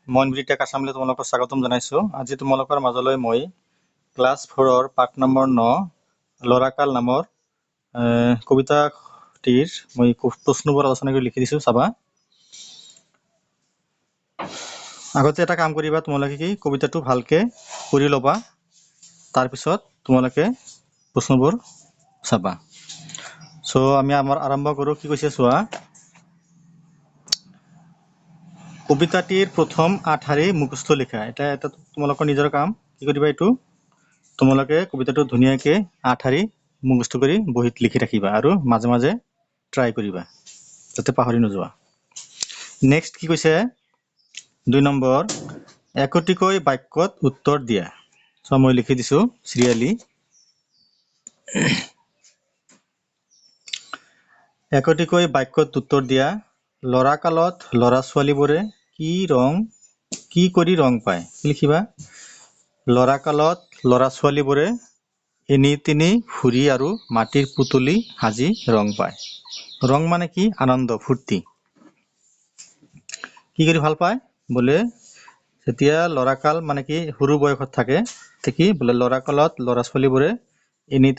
মই ব্ৰিটেক আসামলৈ তোমালোকক স্বাগতম জনাইছোঁ। আজি তোমালোকৰ মাজলৈ মই ক্লাছ 4 পাঠ নম্বৰ 9 লৰাকাল নামৰ কবিতাটিৰ মই প্ৰশ্নবোৰ আলোচনা কৰি লিখি দিছোঁ, চাবা। আগতে এটা কাম কৰিবা, তোমালোকে কি কবিতাটো ভালকে পঢ়ি ল'বা, তাৰপিছত তোমালোকে প্ৰশ্নবোৰ চাবা। আমি আৰম্ভ কৰোঁ। কি কৈছে চোৱা, কবিতাটিৰ প্ৰথম 8 শাৰী মুখস্থ লিখা। এটা তোমালোকৰ নিজৰ কাম। কি কৰিবা, এইটো তোমালোকে কবিতাটো ধুনীয়াকৈ 8 শাৰী মুখস্থ কৰি বহীত লিখি ৰাখিবা আৰু মাজে মাজে ট্ৰাই কৰিবা যাতে পাহৰি নোযোৱা। নেক্সট কি কৈছে, 2 নম্বৰ, একোটিকৈ বাক্যত উত্তৰ দিয়া। মই লিখি দিছোঁ চিৰিয়েলি। একোটিকৈ বাক্যত উত্তৰ দিয়া। ল'ৰা কালত ল'ৰা ছোৱালীবোৰে কি কৰি ৰং পায়? কি লিখিবা? ল'ৰা কালত ল'ৰা ছোৱালীবোৰে এনি তিনি ফুৰি আৰু মাটিৰ পুতলি সাজি ৰং পায়। ৰং মানে কি? আনন্দ, ফূৰ্তি। কি কৰি ভাল পায়? বোলে যেতিয়া ল'ৰাকাল মানে কি সৰু বয়সত থাকে, কি বোলে ল'ৰা কালত ল'ৰা ছোৱালীবোৰে এনি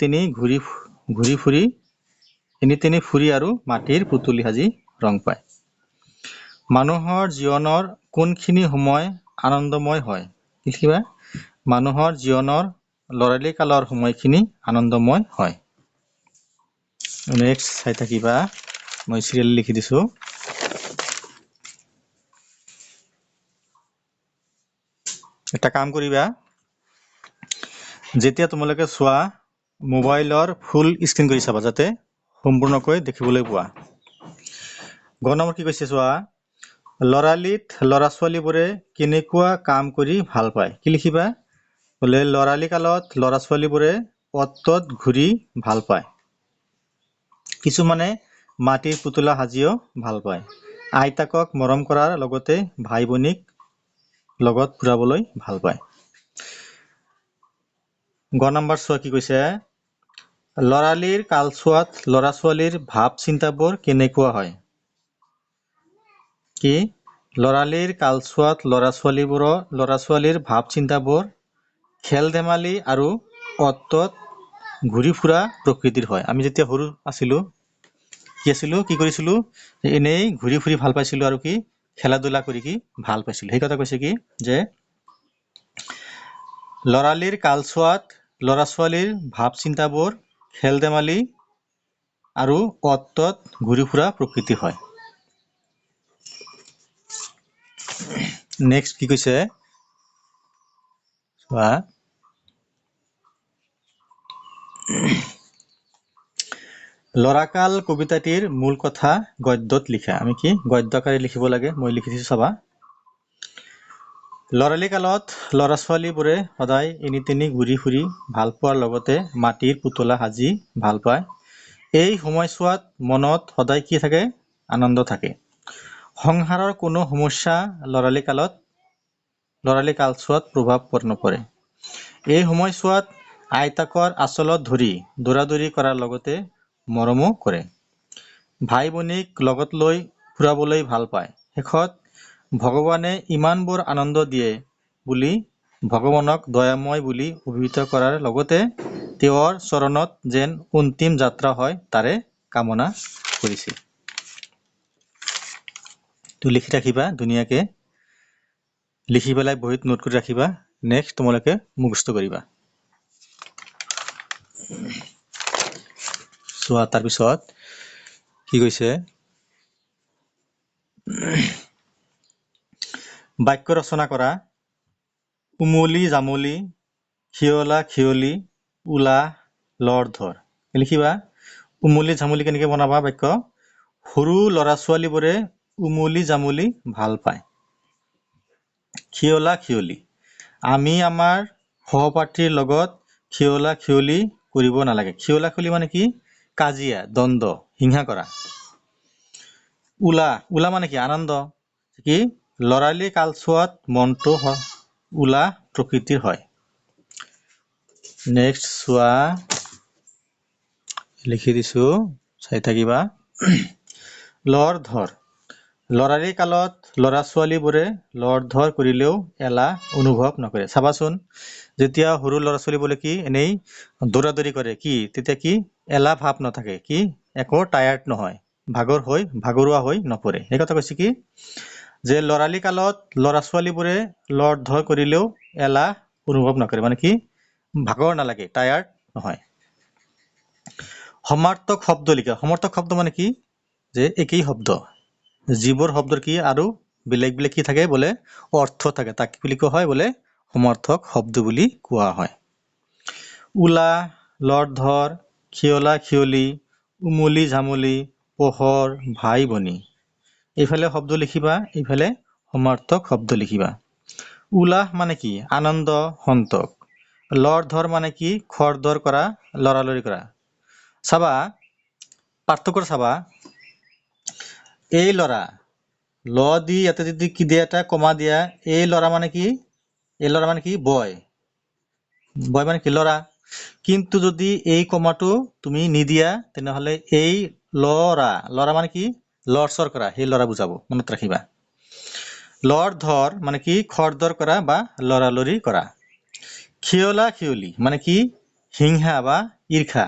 তিনি ফুৰি আৰু মাটিৰ পুতলি সাজি ৰং পায়। মানুহৰ জীৱনৰ কোনখিনি সময় আনন্দময় হয়? কি লিখিবা? মানুহৰ জীৱনৰ লৰালি কালৰ সময়খিনি আনন্দময় হয়। নেক্সট চাই থাকিবা, মই চিৰিয়েল লিখি দিছোঁ। এটা কাম কৰিবা, যেতিয়া তোমালোকে চোৱা মোবাইলৰ ফুল স্ক্ৰীন কৰি চাবা যাতে সম্পূৰ্ণকৈ দেখিবলৈ পোৱা। গ নম্বৰ কি কৈছে চোৱা, লৰালিত ল'ৰা ছোৱালীবোৰে কেনেকুৱা কাম কৰি ভাল পায়? কি লিখিবা? বোলে লৰালি কালত ল'ৰা ছোৱালীবোৰে অত তত ঘূৰি ভাল পায়। কিছুমানে মাটিৰ পুতলা সাজিও ভাল পায়। আইতাকক মৰম কৰাৰ লগতে ভাই ভনীক লগত ফুৰাবলৈ ভাল পায়। গ নম্বৰ চোৱা কি কৈছে, লৰালিৰ কালচোৱাত ল'ৰা ছোৱালীৰ ভাৱ চিন্তাবোৰ কেনেকুৱা হয়? কি? লৰালিৰ কালচোৱাত ল'ৰা ছোৱালীৰ ভাৱ চিন্তাবোৰ খেল ধেমালি আৰু অত তত ঘূৰি ফুৰা প্ৰকৃতিৰ হয়। আমি যেতিয়া সৰু আছিলোঁ কি কৰিছিলোঁ? এনেই ঘূৰি ফুৰি ভাল পাইছিলোঁ আৰু কি খেলা ধূলা কৰি কি ভাল পাইছিলোঁ। সেই কথা কৈছে কি যে লৰালিৰ কালচোৱাত ল'ৰা ছোৱালীৰ ভাৱ চিন্তাবোৰ খেল ধেমালি আৰু অত তত ঘূৰি ফুৰা প্ৰকৃতি হয়। নেক্সট কি কৈছে চোৱা, লৰাকাল কবিতাটিৰ মূল কথা গদ্যত লিখা। আমি কি গদ্য আকাৰে লিখিব লাগে। মই লিখি দিছোঁ, চাবা। লৰালি কালত ল'ৰা ছোৱালীবোৰে সদায় এনি তিনি ঘূৰি ফুৰি ভাল পোৱাৰ লগতে মাটিৰ পুতলা সাজি ভাল পায়। এই সময়ছোৱাত মনত সদায় কি থাকে? আনন্দ থাকে। সংসাৰৰ কোনো সমস্যা লৰালি কালচোৱাত প্ৰভাৱ নপৰে। এই সময়ছোৱাত আইতাকৰ আঁচলত ধৰি দৌৰাদৌৰি কৰাৰ লগতে মৰমো কৰে। ভাই ভনীক লগত লৈ ফুৰাবলৈ ভাল পায়। শেষত ভগৱানে ইমানবোৰ আনন্দ দিয়ে বুলি ভগৱানক দয়াময় বুলি অভিহিত কৰাৰ লগতে তেওঁৰ চৰণত যেন অন্তিম যাত্ৰা হয় তাৰে কামনা কৰিছিল। তো লিখি ৰাখিবা ধুনীয়াকে, লিখি পেলাই বহীত নোট কৰি ৰাখিবা। নেক্সট তোমালোকে মুখস্থ কৰিবা। চোৱা, তাৰপিছত কি কৈছে, বাক্য ৰচনা কৰা। উমলি জামলি খিয়লা খিয়লি উলা লৰ ধৰ। লিখিবা উমলি জামলি কেনেকে বনাবা বাক্য। সৰু ল'ৰা ছোৱালীবোৰে উমলি জামলি ভাল পায়। খিয়লা খিয়লি, আমি আমাৰ সহপাঠীৰ লগত খিয়লা খিয়লি কৰিব নালাগে। খিয়লা খিয়লি মানে কি? কাজিয়া, দ্বন্দ্ব, হিংসা কৰা। উলা মানে কি? আনন্দ। কি? লৰালি কালচোৱাত মনটো উলা প্ৰকৃতিৰ হয়। নেক্সট চোৱা, লিখি দিছো, চাই থাকিবা। লৰ ধৰ, লৰালি কালত ল'ৰা ছোৱালীবোৰে লৰধৰ কৰিলেও এলাহ অনুভৱ নকৰে। চাবাচোন, যেতিয়া সৰু ল'ৰা ছোৱালীবোৰে কি এনেই দৌৰাদৌৰি কৰে কি তেতিয়া কি এলাহ ভাৱ নাথাকে, কি একো টায়াৰ্ড নহয়, ভাগৰুৱা হৈ নপৰে। সেই কথা কৈছে কি যে লৰালি কালত ল'ৰা ছোৱালীবোৰে লৰধৰ কৰিলেও এলাহ অনুভৱ নকৰে, মানে কি ভাগৰ নালাগে, টায়াৰ্ড নহয়। সমাৰ্থক শব্দ লিখা। সমাৰ্থক শব্দ মানে কি যে একেই শব্দ, যিবোৰ শব্দৰ কি আৰু বেলেগ বেলেগ কি থাকে বোলে অৰ্থ থাকে, তাক কি বুলি কোৱা হয় বোলে সমাৰ্থক শব্দ বুলি কোৱা হয়। উলা, লৰধৰ, খিয়লা খিয়লি, উমলি ঝামলি, পোহৰ, ভাই ভনী। এইফালে শব্দ লিখিবা, এইফালে সমাৰ্থক শব্দ লিখিবা। উলাহ মানে কি আনন্দ সন্তোষ। লৰধৰ মানে কি খৰধৰ কৰা, লৰালৰি কৰা। চাবা পাৰ্থক্য চাবা, এই ল'ৰা ল দি ইয়াতে যদি কি দিয়া এটা কমা দিয়া, এই ল'ৰা মানে কি বয়, বয় মানে কি ল'ৰা। কিন্তু যদি এই কমাটো তুমি নিদিয়া তেনেহলে এই ল'ৰা মানে কি লৰচৰ কৰা, সেই ল'ৰা বুজাব, মনত ৰাখিবা। লৰধৰ মানে কি খৰধৰ কৰা বা লৰালৰি কৰা। খিয়লা খিয়লি মানে কি হিংসা বা ঈৰ্ষা।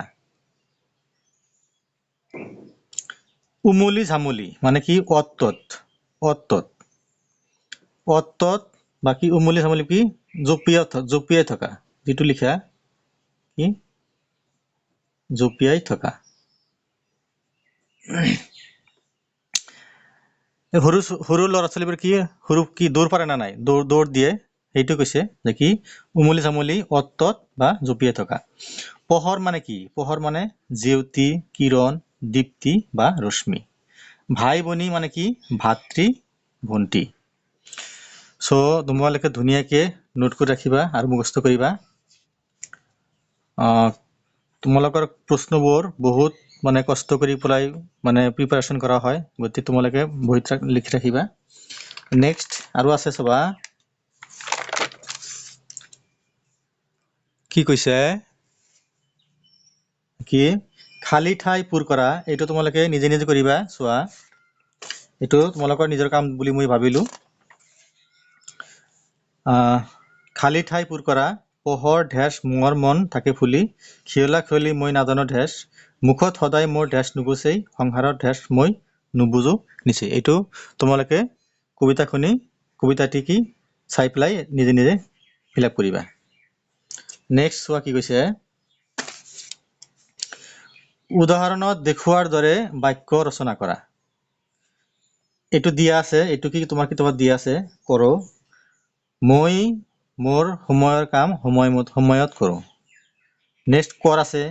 উমলি ঝামলি মানে কি অত বা কি উমলি ঝামলি কি জঁপিয়াই থকা, যিটো লিখা কি জঁপিয়াই থকা। সৰু সৰু ল'ৰা ছোৱালীবোৰ কি দৌৰ পাৰে না নাই, দৌৰ দিয়ে, সেইটো কৈছে যে কি উমলি ঝামলি অত বা জঁপিয়াই থকা। পোহৰ মানে কি, পোহৰ মানে জেউতি, কিৰণ, দীপ্তি বা ৰশ্মি। ভাই ভনী মানে কি ভাতৃ ভণ্টি। চ' তোমালোকে ধুনীয়াকে নোট কৰি ৰাখিবা আৰু মুখস্থ কৰিবা। তোমালোকৰ প্ৰশ্নবোৰ বহুত মানে কষ্ট কৰি পেলাই মানে প্ৰিপাৰেশ্যন কৰা হয়, গতিকে তোমালোকে বহীত লিখি ৰাখিবা। নেক্সট আৰু আছে চাবা, কি কৈছে কি খালী ঠাই পূৰ কৰা। এইটো তোমালোকে নিজে নিজে কৰিবা। চোৱা, এইটো তোমালোকৰ নিজৰ কাম বুলি মই ভাবিলো। খালী ঠাই পূৰ কৰা। পোহৰ ঢেছ মোৰ মন থাকে ফুলি, খিয়লা খিয়লি মই নাজানো ঢেছ, মুখত সদায় মোৰ ঢেছ নুগুচেই, সংসাৰৰ ঢেছ মই নুবুজো নিচেই। এইটো তোমালোকে কবিতাটি কি চাই পেলাই নিজে নিজে ফিল আপ কৰিবা। নেক্সট চোৱা কি কৈছে, উদাহৰণত দেখুওৱাৰ দৰে বাক্য ৰচনা কৰা। এইটো দিয়া আছে, এইটো কি তোমাৰ কিতাপত দিয়া আছে, কৰো। মই মোৰ সময়ৰ কাম সময়ত কৰো। নেক্সট কৰ আছে,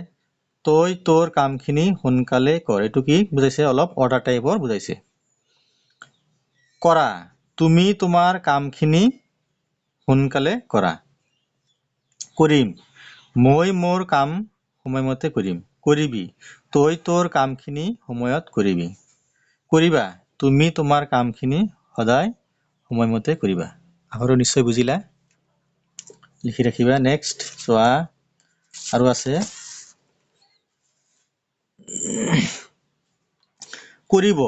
তই তোৰ কামখিনি সোনকালে কৰ। এইটো কি বুজাইছে, অলপ অৰ্ডাৰ টাইপৰ বুজাইছে। কৰা, তুমি তোমাৰ কামখিনি সোনকালে কৰা। কৰিম, মই মোৰ কাম সময়মতে কৰিম। কৰিবি, তই তোৰ কামখিনি সময়ত কৰিবি। কৰিবা, তুমি তোমাৰ কামখিনি সদায় সময়মতে কৰিবা। আৰু নিশ্চয় বুজিলা, লিখি ৰাখিবা। নেক্সট চোৱা, আৰু আছে কৰিব,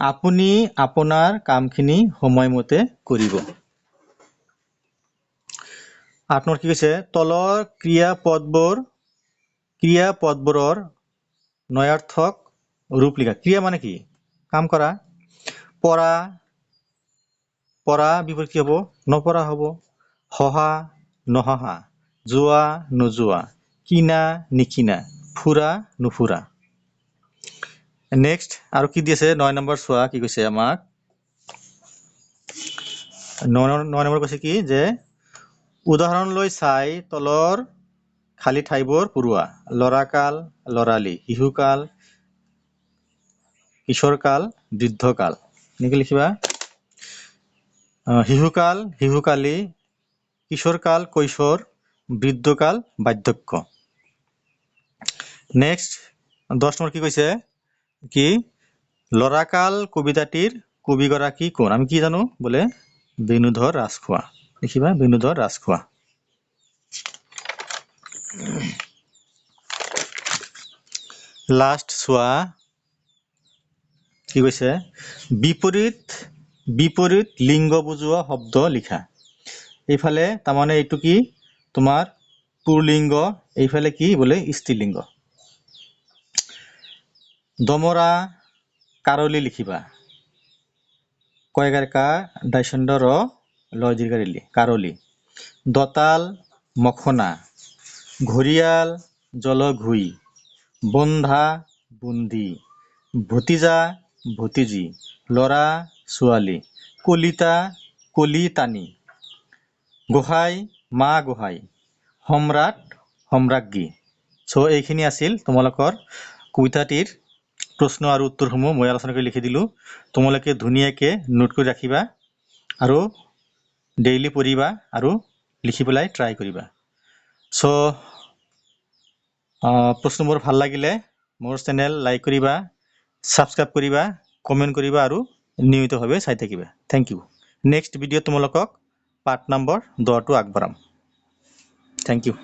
আপুনি আপোনাৰ কামখিনি সময়মতে কৰিব। 8 নম্বৰ কি কৈছে, তলৰ ক্ৰিয়াপদবোৰৰ নয়াৰ্থক ৰূপ লিখা। ক্ৰিয়া মানে কি কাম কৰা। পৰা বিপৰীত কি হ'ব, নপৰা হ'ব। হহা নহহা, যোৱা নোযোৱা, কিনা নিকিনা, ফুৰা নুফুৰা। নেক্সট আৰু কি দি আছে 9 নম্বৰ, চোৱা কি কৈছে আমাক। 9 নম্বৰ কৈছে কি যে উদাহৰণ লৈ চাই তলৰ খালী ঠাইবোৰ পূৰোৱা। ল'ৰাকাল, লৰালি, শিশুকাল, কিশোৰকাল, বৃদ্ধকাল। এনেকে লিখিবা। শিশুকাল শিশুকালী, কিশোৰকাল কৈশোৰ, বৃদ্ধকাল বাৰ্ধক্য। নেক্সট 10 নম্বৰ কি কৈছে, কি ল'ৰাকাল কবিতাটিৰ কবিগৰাকী কোন? আমি কি জানো বোলে বেণুধৰ ৰাজখোৱা। লিখিবা বেণুধৰ ৰাজখোৱা। লাষ্ট চোৱা, কি কৈছে বিপৰীত লিংগ বুজোৱা শব্দ লিখা এইফালে তাৰমানে এইটো কি তোমাৰ পুৰলিংগ এইফালে কি বোলে স্ত্ৰীলিংগ দমৰা কাৰলি লিখিবা কয়গাৰ কা দাইচন্দ ৰ লয় দীৰ্ঘাৰিলি কাৰলি দতাল মখনা ঘৰিয়াল জলঘুই বন্ধা বুন্ধি ভতিজা ভতিজী ল'ৰা ছোৱালী কলিতা কলিতানী গোহাঁই মা গোহাঁই সম্ৰাট সম্ৰাজ্ঞী চ' এইখিনি আছিল তোমালোকৰ কবিতাটিৰ প্ৰশ্ন আৰু উত্তৰসমূহ মই আলোচনা কৰি লিখি দিলোঁ তোমালোকে ধুনীয়াকৈ নোট কৰি ৰাখিবা আৰু ডেইলি পঢ়িবা আৰু লিখি পেলাই ট্ৰাই কৰিবা চ' প্ৰশ্নবোৰ ভাল লাগিলে মোৰ চেনেল লাইক কৰিবা ছাবস্ক্ৰাইব কৰিবা কমেণ্ট কৰিবা আৰু নিয়মিতভাৱে চাই থাকিবা থেংক ইউ নেক্সট ভিডিঅ'ত তোমালোকক পাৰ্ট নম্বৰ 10টো আগবঢ়াম থেংক ইউ